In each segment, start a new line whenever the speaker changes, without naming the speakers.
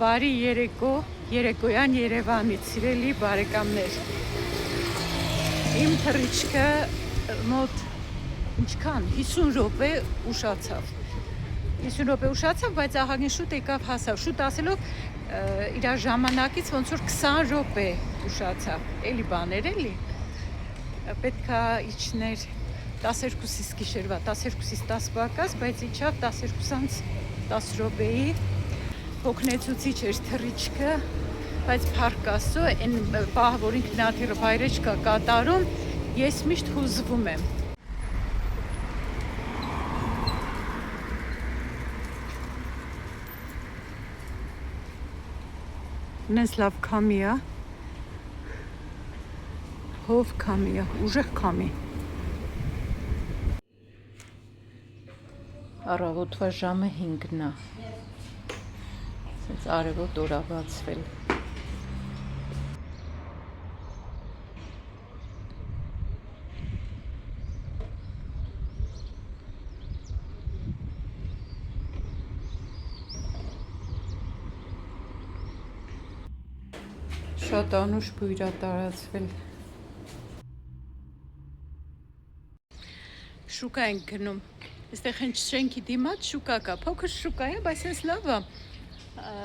Բարի երեկոյան Երևանից, սիրելի բարեկամներ։ Իմ թռիչքը մոտ ինչքան 50 րոպե ուշացավ։ 50 րոպե ուշացավ, բայց ահագին շուտ եկավ հասավ։ Շուտ ասելով իր ժամանակից ոնց որ 20 րոպե ուշացավ։ Էլի բաներ էլի։ Պետքա իջներ 12-ից գիշերվա 12-ից 10 պակաս, բայց իջավ 12-ից 10 րոպեի։ Հոգնեցուցիչ էր թռիչքը, բայց փառք Աստծո, այն պահը, որ ինքնաթիռը վայրեջք կատարում, ես միշտ հուզվում եմ։ Նենց լավ քամի է, հով քամի է, ուժեղ քամի։ Առավոտվա ժամը 5-ն է։ Արևոտ օր է բացվել։ Շատ անուշ բույր է տարածվել։ Շուկա ենք գնում։ Այստեղ հենց շենքի դիմաց շուկա կա, փոքր շուկա է, բայց այս լավ է։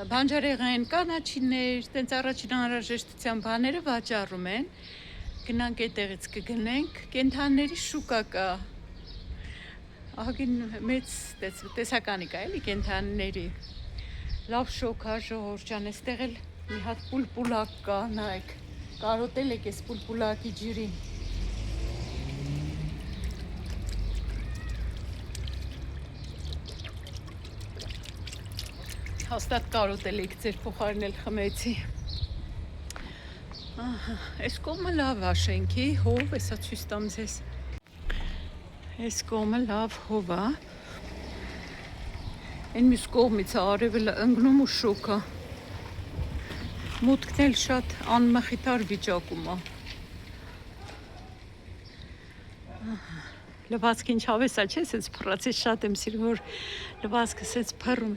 Բանջարեղեն, կանաչիներ, տենց առաջին անհրաժեշտության բաները վաճառում են։ Գնանք այդտեղից կգնենք, կենդանների շուկա կա։ Ահագին մեծ տեսականի կա, էլի կենդանների։ Լավ շոկ է, ժողովուրդ ջան, այստեղ էլ մի հատ պուլպուլակ կա, նայեք։ Կարոտել եք այս պուլպուլակի ջրին։ Հաստատ կարոտել եք, ձեր փոխարեն էլ խմեցի։ Այս կողմը լավ է շենքի, հով, էսա ցույց տամ ձեզ։ Այս կողմը լավ հով է։ Այն մյուս կողմից արևելը ընկնում ու շոկ է։ Մուտքն էլ շատ անմխիթար վիճակում է։ Լվացքը ինչ հավես է, չէ՞, սենց փռացից շատ եմ սիրում, որ լվացքը սենց փռում։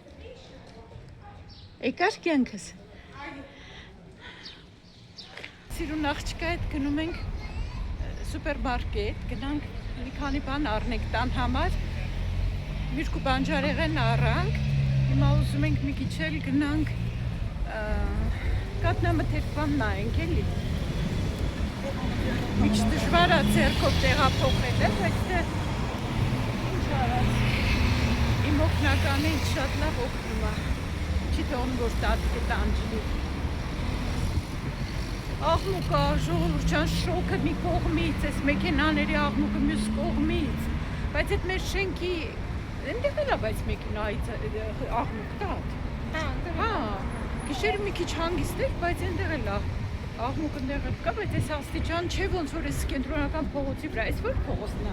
Եկար կյանքս։ Սիրուն աղջկա հետ գնում ենք սուպերմարկետ, գնանք մի քանի բան առնենք տան համար, միրգու բանջարեղեն առանք, հիմա ուզում ենք մի քիչ էլ գնանք կատնամթերք բան նայենք էլի։ Մի քիչ դժվար է ձեռքով տեղափոխել, բայց դե ինչ արած։ Իմ օգնականը ինձ շատ լավ օգնում է։ Չիթողն որ տատկե տանջլի։ Աղմուկը, ժողովուրդ ջան, շոկը մի կողմից, այս մեքենաների աղմուկը մյուս կողմից, բայց այդ մեր շենքի այնտեղ էլ է, բայց մեքենայից աղմուկ կա։ Հա, գիշերը մի քիչ հանգիստ էր, բայց այնտեղ էլ է աղմուկը այնտեղ կա, բայց այս աստիճան չէ, ոնց որ այս կենտրոնական փողոցի վրա, այս որ փողոցն է։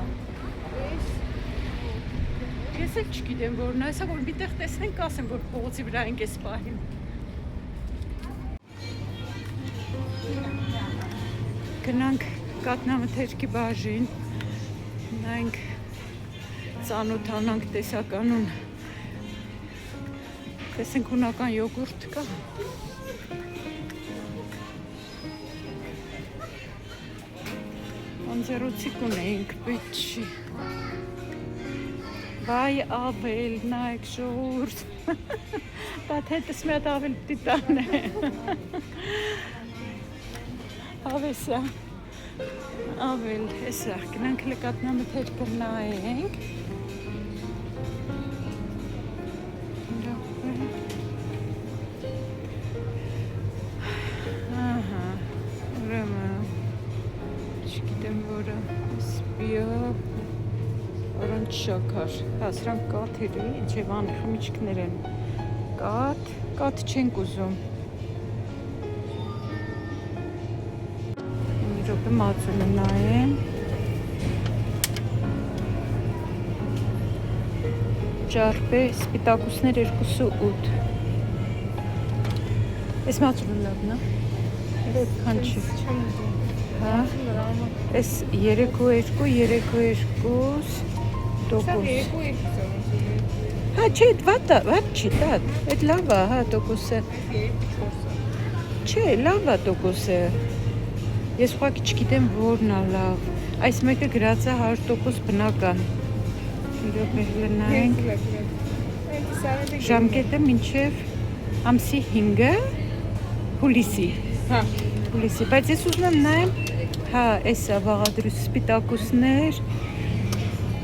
Ես էլ չգիտեմ որն է, այսա որ միտեղ տեսնենք ասեմ, որ փողոցի վրա ենք այս պահին։ Գնանք կատնամթերքի բաժին, նայենք ծանոթանանք տեսականուն, տեսենք հունական յոգուրտ կա։ Անձեռոցիկ ունեինք, պետք չի։ Վայ ավել, նայք ժողովուրդ, տատ հետս մի հատ ավել պիտի տան է։ Հավեսա, ավել, էսա, գնանք կատնամթերքը նայենք։ Ահա, ուրեմն, չգիտեմ որը, սպիա, Orange շաքար, հա, սրանք կաթերի, ինչև անխմիչքներ են, կաթ չենք ուզում։ Մի րոպե մածունը նայեմ։ Ճարպե, սպիտակուսներ 2.8։ Այս մածունը լավն է։ Այդքան չի։ Հա, այս 3.2 տոկոս։ Հա, չէ, վատ չի դա։ Այդ լավ է, հա, տոկոսը։ Չէ, լավ է տոկոսը։ Ես ուղղակի չգիտեմ որն է լավ։ Այս մեկը գրած է 100% բնական։ Իրոք լնայենք։ Ժամկետը մինչև ամսի 5-ը հուլիսի։
Հա։
Հուլիսի, բայց ես ուզում եմ նայեմ, հա, էսա բաղադրուս սպիտակուսներ։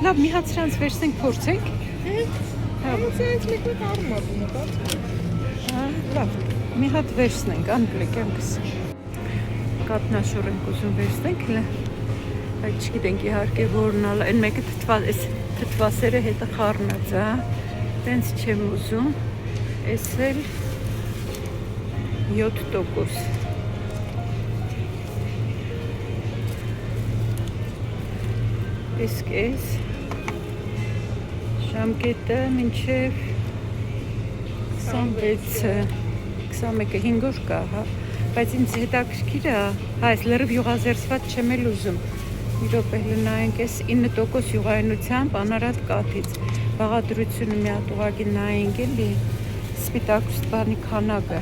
Լավ, մի հատ սրանց վերցնենք, փորձենք։
Հա, ոնց մեկը կարմատում է,
հա, լավ, մի հատ վերցնենք, անգլիկ անգս։ Կատնաշոր ենք ուզում վերցնենք, բայց չգիտենք իհարկե որն ալ, այն մեկը թթվասերը հետը խառնած է, տենց չեմ ուզում, էս էլ 7%։ Իսկ էս ժամկետը մինչև 26-ը, 21-ը 5 օր կա, հա, բայց ինձ հետաքրքիր է, հա, այս լրիվ յուղազերծված չեմ էլ ուզում։ Մի րոպե նայենք, էս 9% յուղայնությամբ անարատ կաթից, բաղադրությունը մի հատ ուղղակի նայենք էլի, սպիտակուստ բանի քանակը,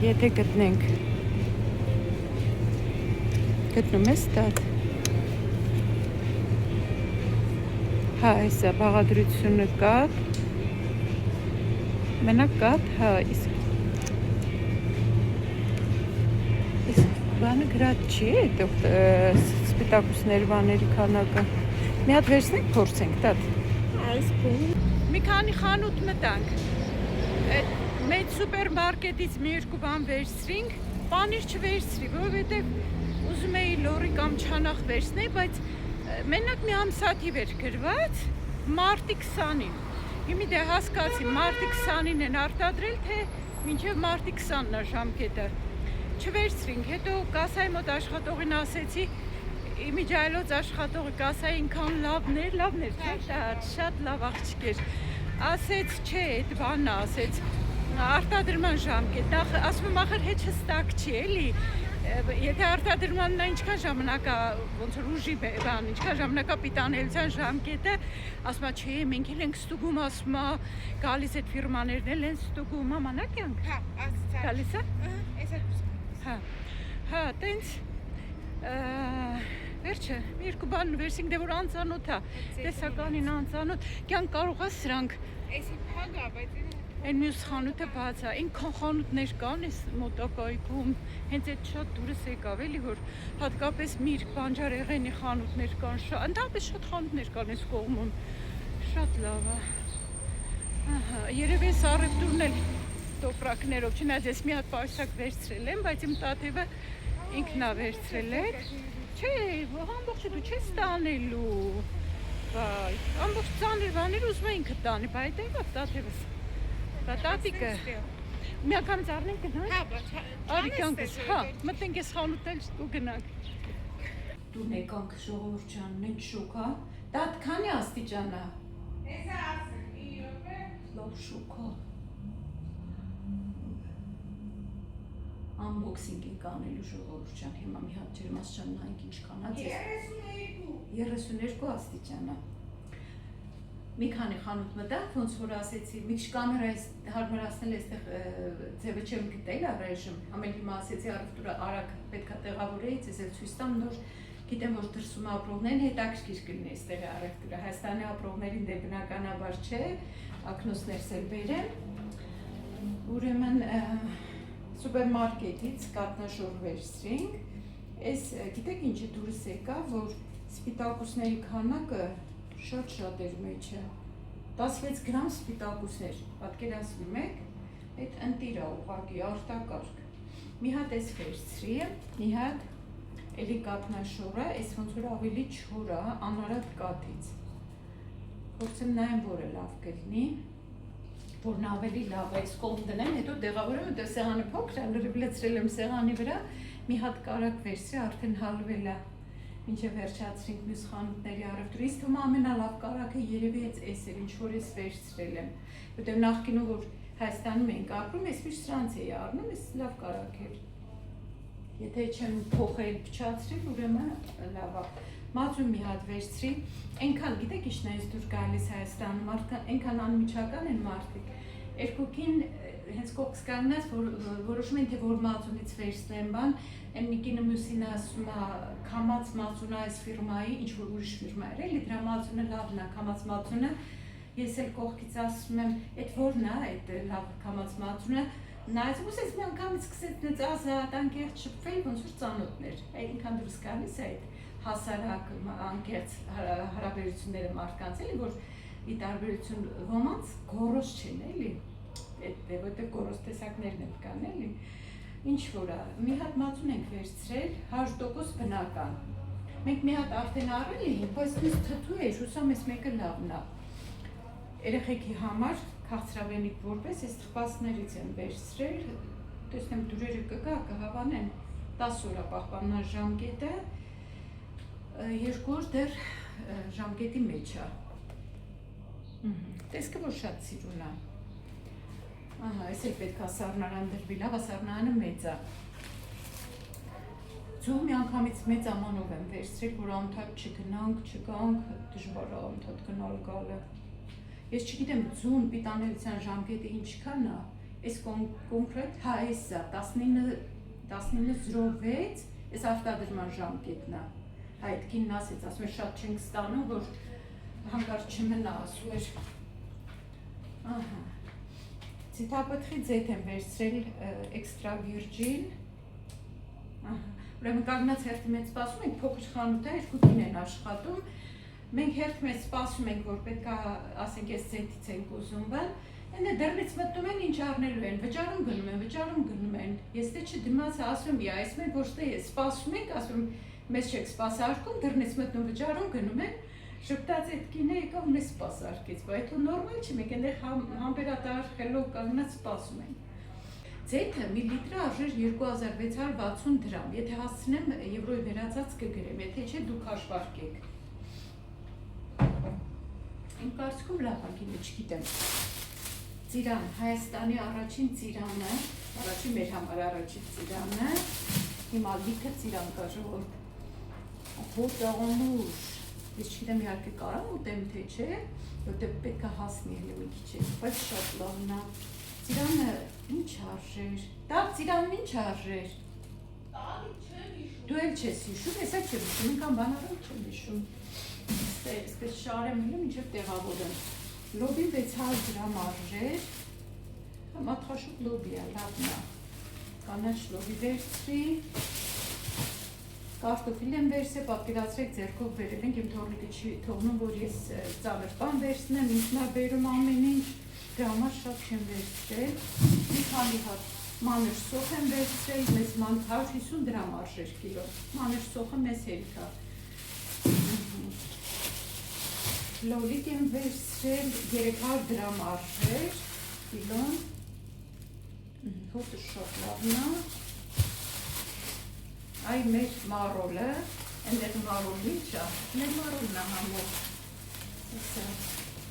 եթե գտնենք, գտնում ես դա։ Հա, էսա բաղադրությունը կաթ, մենակ կաթ, հա, իսկ բանը գրած չի է, սպիտակուսների բաների քանակը, մի հատ վերցնենք, փորձենք, տատ։
Այս բուն։
Մի քանի խանութ մտանք, այդ մեծ սուպերմարկետից մի երկու բան վերցրինք, պանիր չվերցրի, որովհետև ուզում էի լորի կամ չանախ վերցնել, բայց մենակ մի ամսաթիվ էր գրված մարտի 20-ին։ Հիմի դե հասկացի, մարտի 20-ին են արտադրել, թե մինչև մարտի 20-ն է ժամկետը։ Չվերցրինք, հետո կասայի մոտ աշխատողին ասեցի, իմիջայլոց աշխատողը կասայի ինքան լավներ, չէ, շատ լավ աղջիկ էր։ Ասեց, չէ, այդ բանն ասեց, արտադրման ժամկետ, ասում եմ ախր հետ հստակ չի, էլի։ Եթե արտադրմանն ինչքան ժամանակ է, ոնց որ ուժի բան, ինչքան ժամանակ է պիտանելիության ժամկետը, ասում է, չէ, մենք էլ ենք ստուգում, ասում է, գալիս այդ ֆիրմաներն էլ են ստուգում, ամանակ ենք։
Հա, ասա։
Գալիս է։
Հա,
հա, տենց վերջը, մի երկու բան վերցինք, դե որ անծանոթ է, տեսականին անծանոթ, կյանք կարող է սրանք։
Էսի փակ է, բայց
Այն մյուս խանութը բաց է, ինքան խանութներ կան այս մոտակայքում, հենց այդ շատ դուրս եկավ էլի, որ հատկապես միրգ, բանջարեղենի խանութներ կան, ընդհանրապես շատ խանութներ կան այս կողմում, շատ լավ է։ Ահա, երևի այս առևտուրն էլ տոպրակներով, չնայած ես մի հատ պարսակ վերցրել եմ, բայց իմ տատևը ինքն է վերցրել է։ Չէ, ամբողջը դու չես տանելու։ Վայ, ամբողջ ծանր բաներ ուզում է ինքը տանի, բայց եկավ տատևս։ Տատիկը մի անգամ ծառնենք գնանք։
Հա, բայց
Արի կյանքս, հա, մտենք ես խանութել ու գնանք։ Դու եկանք ժողովուրդ ջան, նենց շոկ հա։ Տատ քանի աստիճան է։
Էսա ասել, իրոք է։
Լավ շոկ հա։ Unboxing ենք անելու ժողովուրդ ջան, հիմա մի հատ ջերմաստիճան նայենք ինչքան է։ 32 աստիճան է։ Մի քանի խանութ մտանք, ոնց որ ասեցի, մի քիչ կամերայից հարմարացնել այստեղ ձևը չեմ գտել առայժմ, ամեն հիմա ասեցի առևտուրը արագ պետք է տեղավորեի, ես էլ ցույց տամ նոր, գիտեմ որ դրսում ապրողներն հետաքրքիր կլինի այստեղ առևտուրը, Հայաստանի ապրողներին դե բնականաբար չէ, ակնոցներս էլ բերեմ, ուրեմն սուպերմարկետից կատնաշոր վերցրինք, այս գիտեք ինչի դուրս եկա, որ սպիտակուսների քանակը շատ էր մեջը, 16 գրամ սպիտակուսներ, պատկերացնում եք, այդ ընտիրա ուղղակի արտակարգ, մի հատ ես վերցրի, մի հատ էլի կատնաշորը, այս ոնց որ ավելի չոր է, անարատ կաթից, փորձեմ նայեմ որը լավ կլինի, որն ավելի լավ է, այս կողմ դնեմ, հետո դեղավորեմ, հետո սեղանը փոքր է, լրիվ լցրել եմ սեղանի վրա, մի հատ կարակ վերցրի, արդեն հալվել է, մինչև վերջացրինք մյուս խանութների առևտուրը, իսկ թվում ամենալավ կարակը երևի էս էր, ինչ որ ես վերցրել եմ, որտեղ նախկինում որ Հայաստանում ենք ապրում, ես միշտ սրանց էի առնում, ես լավ կարակ էր, եթե չեմ փոխել, փչացրել, ուրեմն լավ է, Մածուն մի հատ վերցրի, այնքան գիտեք ինչն է դուր գալիս Հայաստանում, այնքան անմիջական են մարդիկ։ Երկուքին հենց կողքս կանգնած որոշում են թե որ մածունից վերցնեն բան, այն մի կինը մյուսին ասում է քամած մածունը այս ֆիրմայի, ինչ որ ուրիշ ֆիրմա էր, էլի դրա մածունը լավն է, քամած մածունը, ես էլ կողքից ասում եմ, այդ որն է, այդ լավ քամած մածունը, նայած ուսես մի անգամից սկսեց ազատ անկեղծ շփվել, ոնց որ ծանոթներ, այնքան դուրս գալիս է այդ հասարակ անկեղծ հարաբերությունները մարդկանց, էլի որ ի տարբերություն ոմանց գորոզ չեն, էլի, որտեղ գորոզ տեսակներն են կան, էլի, ինչ որ է, մի հատ մածուն ենք վերցրել, 100% բնական, մենք մի հատ արդեն առել էինք, բայց մեզ թթու էր, հուսամ ես մեկը լավն է, երեխեքի համար քաղցրավենիք որպես այս թխվածներից են վերցրել, տեսնեմ դուրերը կգա, կհավանեն 10 օր պահպանման ժամկետը, 2 օր դեռ ժամկետի մեջ է։ Տեսքը որ շատ սիրուն է։ Ահա, այս էլ պետք է սառնարան դրվի, լավ, սառնարանը մեծ է։ Ձու մի անգամից մեծ ամանով եմ վերցրել, որ անընդհատ չգանք, դժվար է անընդհատ գնալ գալը։ Ես չգիտեմ ձուն պիտանելիության ժամկետը ինչքան է, այս կոնկրետ, հա այս է, 19:06, այս արտադրման ժամկետն է, հա այդ կինն ասեց, ասում էր շատ չենք ստանում, որ հանկարծ չմնա, ասում էր, ահա, ցիտապտխի ձեթ եմ վերցրել էքստրա վիրջին, ուրեմն կանգնած հերթի մեջ սպասում ենք, փոքր խանութ է, երկու կին են աշխատում, մենք հերթ մեջ սպասում ենք, որ պետք է ասենք այս ձեթից ենք ուզում բան, այնը դեռնից մտնում են ինչ առնելու են, վճարում գնում են, ես դե չդիմաց ասում եմ, այս մենք ոչ թե սպասում ենք, ասում մեզ չեք սպասարկում, դեռնից մտնում վճարում գնում են, շպտած այդ կինը եկավ մեզ սպասարկեց, բայց ու նորմալ չի, մենք այնտեղ համբերատար խելոք կանգնած սպասում ենք։ Ձեթը մի լիտրը արժեր 2660 դրամ, եթե հասցնեմ եվրոյի վերածած կգրեմ, եթե չէ դուք հաշվարկեք։ Իմ կարծիքում լավ անկինը չգիտեմ։ Ծիրան, Հայաստանի առաջին ծիրանը, առաջին մեր համար առաջին ծիրանը, հիմա լիքը ծիրան կա ժողովուրդ, հոտանուր, ես չգիտեմ իհարկե կարամ ուտեմ թե չէ, որտեղ պետք է հասնի հենց մի քիչ, բայց շատ լավն է։ Ծիրանը ինչ արժեր, դա ծիրանն ինչ արժեր։ Դու էլ չես հիշում, հեսա չեմ հիշում, ինքան բանարան չեմ հիշում։ Այսպես շարեմ հիլում ինչև տեղավորեմ։ Լոբի 600 դրամ արժեր, մատխաշուկ լոբի է, լավն է, կանաչ լոբի վերցրի, կարտոֆիլ եմ վերցրել, պատկերացրեք ձեռքով վերել ենք, իմ թողնիկը չի թողնում, որ ես ծանր բան վերցնեմ, ինքն է բերում ամեն ինչ, դրա համար շատ չեմ վերցրել, մի քանի հատ մանր սոխ եմ վերցրել, մեզ 150 դրամ արժեր կիլո, մանր սոխը մեզ հերիք է։ Լոլիկ եմ վերցրել 300 դրամ արժեր կիլոն, հոտը շատ լավն է, այ մեր մարոլը, այնտեղ մարոլն ինչ է, մեր մարոլն է համով,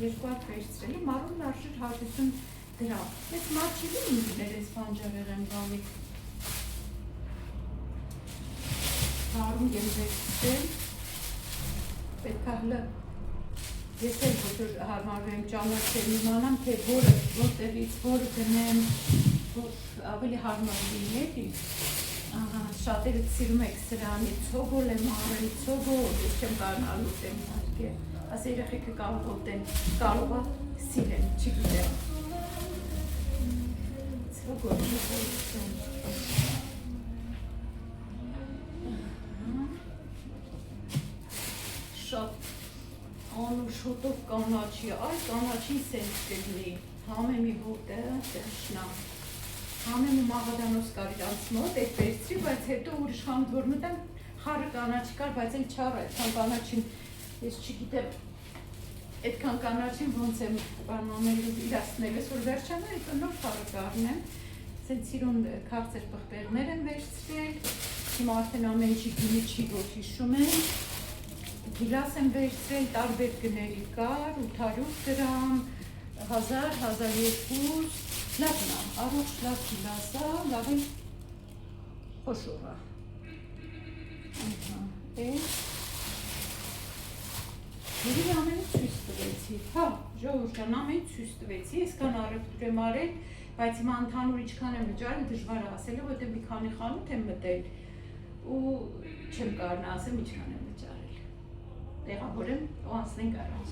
երկու հատ վերցրել եմ, մարոլն արժեր 150 դրամ, ես մաչիլի ինքներ ես բանջարեղ եմ բանիկ, հարում եմ վերցրել, պետք է հլը, ես էլ որ հարմարվեմ ճանաչել իմանամ, թե որտեղից որ գնեմ, որ ավելի հարմար լինի, շատերը սիրում եք սրանի, ցոգոլ եմ արել, ցոգոլ, ես չեմ կարողանալ ուտեմ իհարկե, աս երեխեքը կարող ուտեն, կարող է սիրեն, չգիտեմ, ցոգոլ ուտեմ, շատ անուշ հոտով կանաչի, այ կանաչին սենց կգնի, համեմի հոտը, տեշնա, համեմի մաղադանոս կար իրանց մոտ, այդ վերցրի, բայց հետո ուրիշ խանութ որ մտեմ, խարը կանաչի կար, բայց էլ չար է, այդքան կանաչին, ես չգիտեմ, այդքան կանաչին ոնց եմ բանանելու իրացնել, ես որ վերջանա, հետո նոր խարը կարնեմ, սենց իրուն քաղցր պղպեղներ եմ վերցրել, հիմա արդեն ամեն ինչի գինի չի որ հիշում եմ, Գիլաս եմ վերցրել տարբեր գների կար, 800 դրամ, 1000, 1200, լավն է, առողջ լավ գիլաս է, լավ էլ խոշոր է։ Երևի ամենը ցույց տվեցի, հա, ժողովուրդ ջան, ամենը ցույց տվեցի, այսքան առևտուր եմ արել, բայց հիմա ընդհանուր ինչքան եմ վճարել, դժվար է ասել, որտեղ մի քանի խանութ եմ մտել ու չեմ կարող ասեմ ինչքան եմ վճարել։ Տեղավորեմ ու անցնենք առաջ։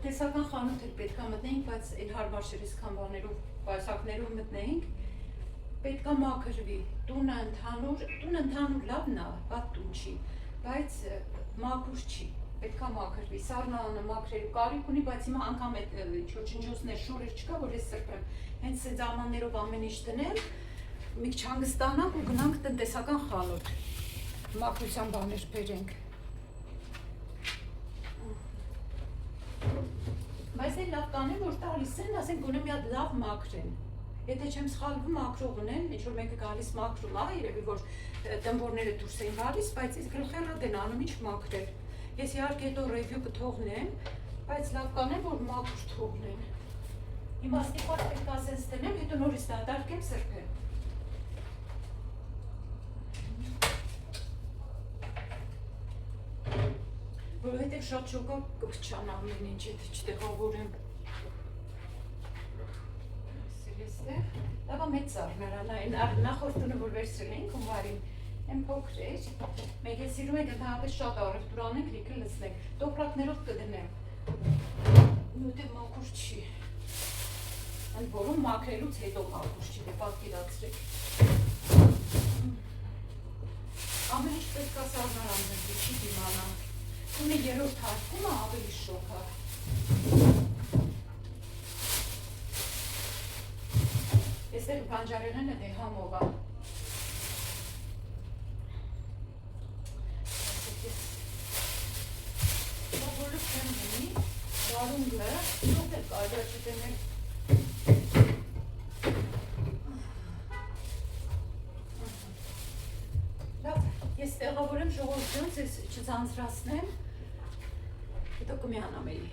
Տեսական խանութ էլ պետք է մտնեինք, բայց այլ հարմար չէր այսքան բաներով, պայուսակներով մտնեինք։ Պետք է մաքրվի, տունը ընդհանուր լավն է, վատ տուն չի, բայց մաքուր չի, պետք է մաքրվի, սառնանը մաքրելու կարիք ունի, բայց հիմա անգամ այդ չնջոցներ, շորեր չկա, որ ես սրբեմ, հենց այդ զամաններով ամեն ինչ դնեմ, մի քիչ հանգստանանք ու գնանք տնտեսական խանութ, մաքրության բաներ բերենք։ Բայց այն լավ կանեմ, որ տալիս են, ասենք գոնե մի հատ լավ մաքրեն։ Եթե չեմ սխալվում, մաքրող ունեն, ինչ-որ մեկը գալիս մաքրում է, երևի որ դմբորները դուրս էին գալիս, բայց ես գլխերդ են անում ինչ մաքրել։ Ես իհարկե հետո ռևյու կթողնեմ, բայց լավ կանեմ, որ մաքուր թողնեն։ Հիմա ստիպված պետք է ասենց տնեմ, հետո նորից դատարկեմ սրբեմ։ Որովհետև շատ շոկա կփչան ամեն ինչ, եթե չտեղավորեմ։ Լավա մեծ սառնարան, այն նախորդ տունը, որ վերցրել էինք հունվարին, այն փոքր էր, մեկ էլ սիրում եք ընդհանրապես շատ առևտուր անենք, լիքը լցնենք, տոպրակներով կդնեմ, որտեղ մաքուր չի, ընդ որում մաքրելուց հետո մաքուր չի, դե պատկերացրեք, ամեն ինչ պետք է սառնարան դրվի, չի դիմանանք, տունը երրորդ հարկումը ավելի շոկ է։ Եստեղ բանջարեղենը դե համով է։ Բոլոր չեմ դնի, վարունգը, ոչ էլ կարդա չտենել։ Լավ, ես տեղավորեմ ժողովրդից, ես չձանձրացնեմ, հետո կմիանամ էլի։